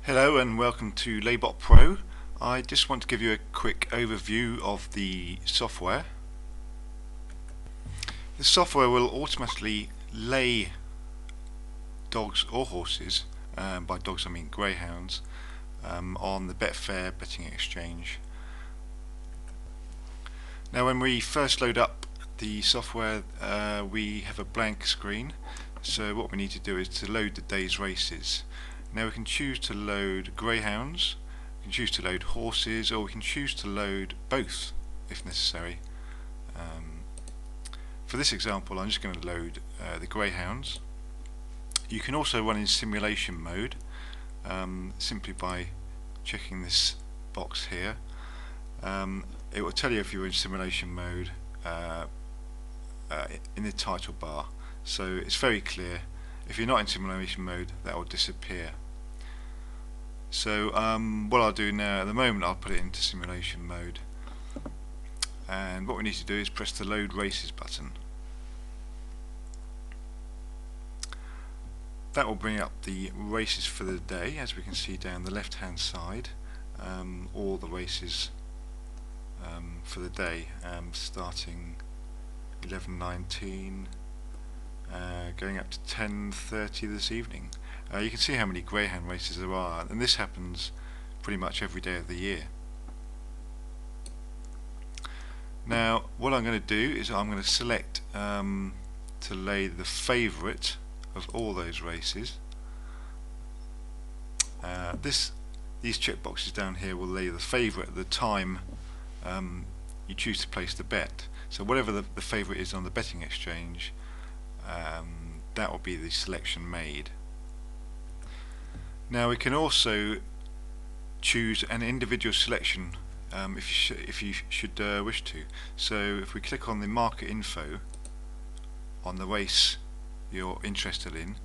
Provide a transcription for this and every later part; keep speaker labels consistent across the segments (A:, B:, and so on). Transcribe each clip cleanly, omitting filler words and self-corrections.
A: Hello and welcome to LaybotPRO. I just want to give you a quick overview of the software. The software will automatically lay dogs or horses, by dogs I mean greyhounds, on the Betfair betting exchange. Now when we first load up the software we have a blank screen, so what we need to do is to load the day's races. Now we can choose to load greyhounds, we can choose to load horses, or we can choose to load both if necessary. For this example I'm just going to load the greyhounds. You can also run in simulation mode simply by checking this box here. It will tell you if you're in simulation mode in the title bar, so it's very clear. If you're not in simulation mode, that will disappear. So what I'll do now, at the moment I'll put it into simulation mode, and what we need to do is press the load races button. That will bring up the races for the day, as we can see down the left hand side, all the races for the day, starting 11:19 going up to 10:30 this evening. You can see how many greyhound races there are, and this happens pretty much every day of the year. Now what I'm going to do is I'm going to select to lay the favourite of all those races. These checkboxes down here will lay the favourite at the time you choose to place the bet. So whatever the favourite is on the betting exchange, that will be the selection made. Now we can also choose an individual selection if you should wish to. So if we click on the market info on the race you're interested in,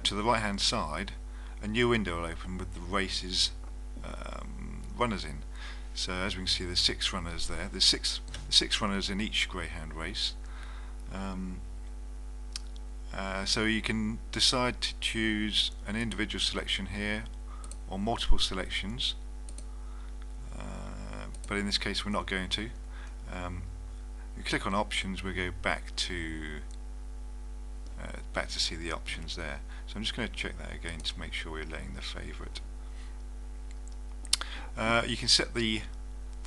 A: to the right hand side a new window will open with the races runners in. So as we can see, there's 6 runners there. There's six runners in each greyhound race. So you can decide to choose an individual selection here or multiple selections, but in this case we're not going to. We click on options, we go back to see the options there. So I'm just going to check that again to make sure we're laying the favourite. You can set the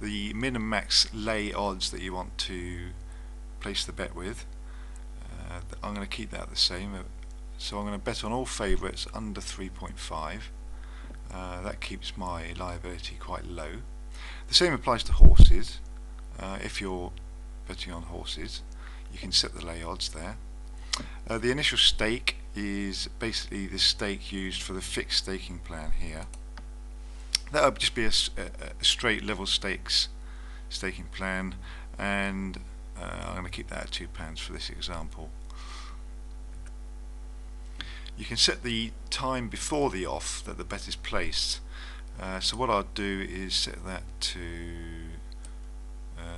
A: min and max lay odds that you want to place the bet with. I'm going to keep that the same, so I'm going to bet on all favourites under 3.5. That keeps my liability quite low. The same applies to horses. If you're betting on horses, you can set the lay odds there. The initial stake is basically the stake used for the fixed staking plan here. That would just be a straight level stakes staking plan, and I'm going to keep that at £2 for this example. You can set the time before the off that the bet is placed. So what I'll do is set that to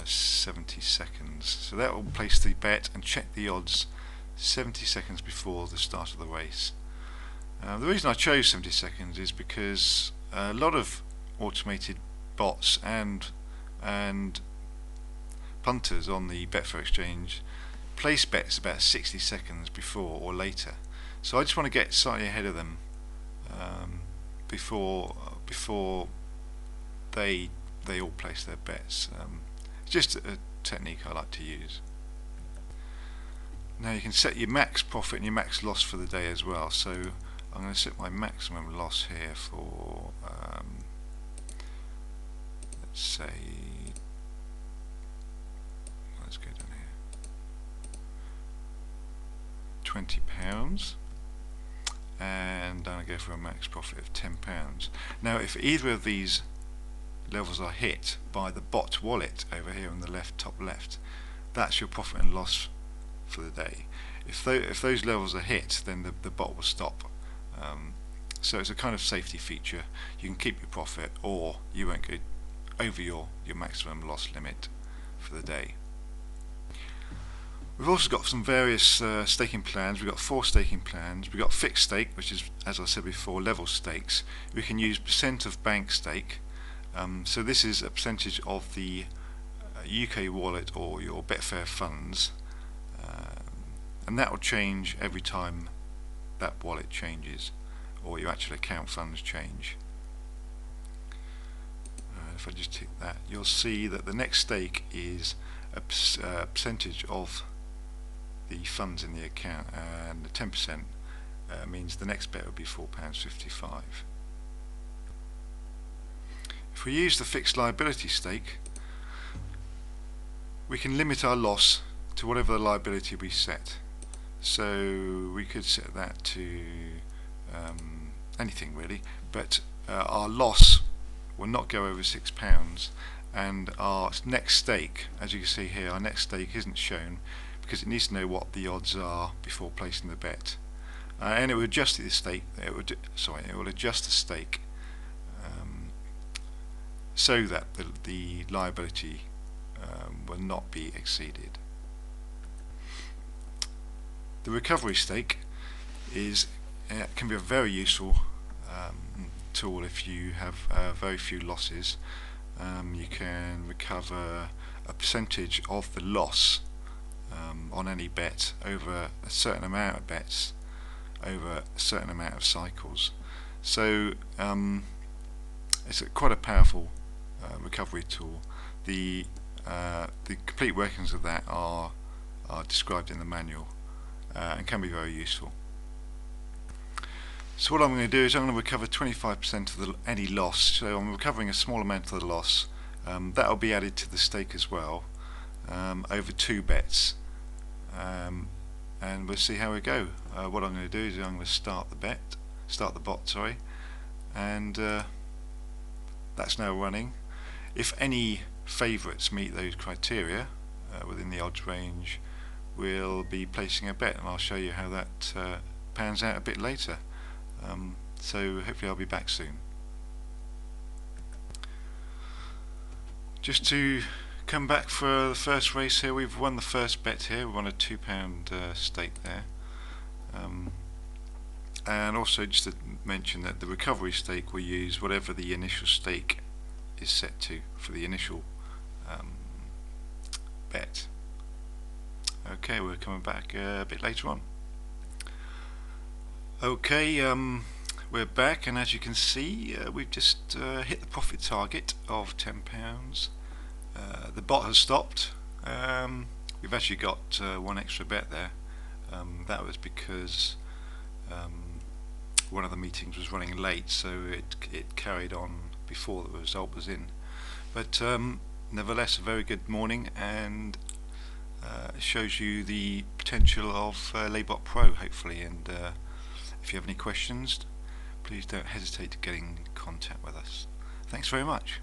A: 70 seconds. So that will place the bet and check the odds 70 seconds before the start of the race. The reason I chose 70 seconds is because a lot of automated bots and punters on the Betfair exchange place bets about 60 seconds before or later. So I just want to get slightly ahead of them before they all place their bets. It's just a technique I like to use. Now you can set your max profit and your max loss for the day as well. So I'm going to set my maximum loss here for let's say, let's go down here, £20, and I'm going to go for a max profit of £10. Now if either of these levels are hit by the bot wallet over here on the top left, that's your profit and loss for the day. If those levels are hit, then the bot will stop. So it's a kind of safety feature. You can keep your profit, or you won't go over your maximum loss limit for the day. We've also got some various staking plans. We've got 4 staking plans. We've got fixed stake, which is, as I said before, level stakes. We can use percent of bank stake. So this is a percentage of the UK wallet or your Betfair funds, and that will change every time that wallet changes or your actual account funds change. If I just tick that, you'll see that the next stake is a percentage of the funds in the account, and the 10% means the next bet would be £4.55. If we use the fixed liability stake, we can limit our loss to whatever the liability we set. So we could set that to anything really, but our loss will not go over £6, and our next stake, as you can see here, our next stake isn't shown because it needs to know what the odds are before placing the bet, and it will adjust the stake. It will adjust the stake so that the liability will not be exceeded. The recovery stake can be a very useful tool if you have very few losses. You can recover a percentage of the loss on any bet over a certain amount of bets over a certain amount of cycles. So it's quite a powerful recovery tool. The complete workings of that are described in the manual and can be very useful. So what I'm going to do is I'm going to recover 25% of any loss. So I'm recovering a small amount of the loss. That will be added to the stake as well over 2 bets, and we'll see how we go. What I'm going to do is I'm going to start the bot, and that's now running. If any favourites meet those criteria within the odds range, we'll be placing a bet, and I'll show you how that pans out a bit later. So hopefully I'll be back soon. Just to come back for the first race here, we've won the first bet here. We won a £2 stake there, and also just to mention that the recovery stake will use whatever the initial stake is set to for the initial bet. Okay, we're coming back a bit later on. Okay, we're back, and as you can see, we've just hit the profit target of £10. The bot has stopped. We've actually got 1 extra bet there. That was because one of the meetings was running late, so it carried on before the result was in. But nevertheless, a very good morning, and shows you the potential of LaybotPRO, hopefully. And if you have any questions, please don't hesitate to get in contact with us. Thanks very much.